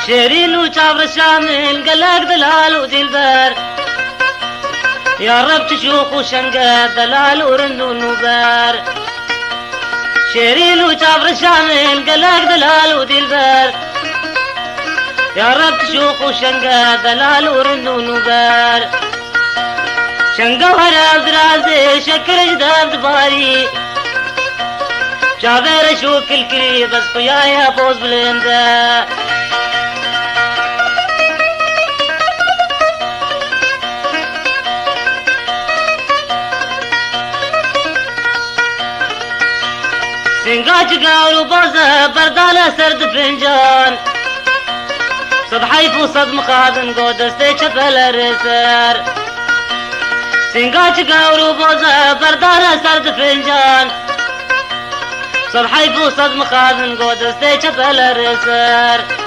شيرين وشعر الشامل قلق دلال ودلبر يا رب تشوق وشنقة دلال ورند ونبر شيرين وشعر الشامل قلق دلال ودلبر يا رب تشوق وشنقة دلال ورند ونبر شنقة ورا درازي شكر جداد دباري شاذر اشوك الكري بس خيايا فوز بلنده سنقاج قاولوا بوزة بردالة سرد فنجان صبحي فوصد مخادن قود استيشف الرسر سنقاج قاولوا بوزة بردالة سرد فنجان صبحي فوصد مخادن قود استيشف الرسر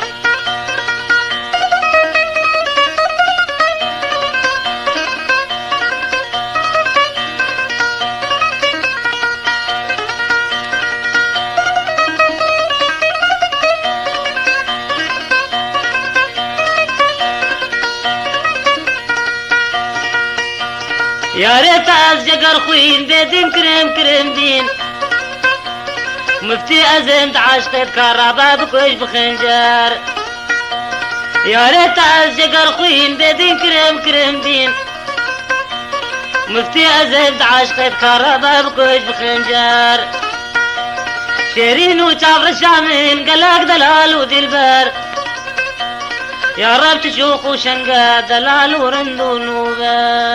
يا ريت عالجقر خوين بيدين كريم دين مفتي أزمت عاشقت كهربا بكوش بخنجر يا ريت عالجقر خوين بيدين كريم دين مفتي أزمت عاشقت كهربا بكوش بخنجر شيرين وشعر الشامين قلق دلال ودلبر يا رب تشوق وشنقة دلال ورند ونوبر